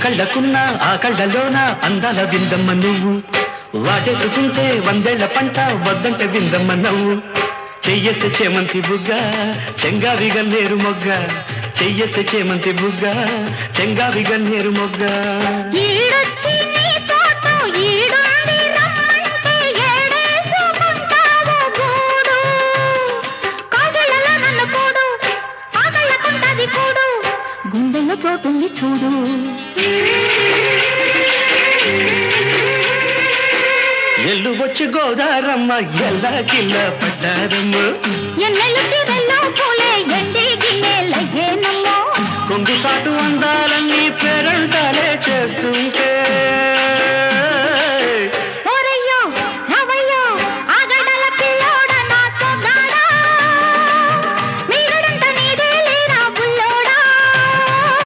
కళ్ళకున్నా ఆ కళ్ళలోన అందాల విందమ్మ నువ్వు వాటేసుకుంటే వందేళ్ల పంట వద్దంటే విందమ్మ నవ్వు చెయ్యేస్తే చేమంతి బుగ్గ చెంగావి గన్నేరు మొగ్గ చెయ్యేస్తే చేమంతి బుగ్గ చెంగావి గన్నేరు మొగ్గ గుండెల్లో చోటుంది చూడు ఎల్లు వచ్చి గోదారమ్మ ఎల్లా కిల్ల పడ్డారమ్మ ఎన్నెల్లు తీరల్లో పూలే ఎండి గిన్నెలయ్యేనమ్మో కొంగు చాటు అందాలన్నీ పేరంటాలే చేస్తుంటే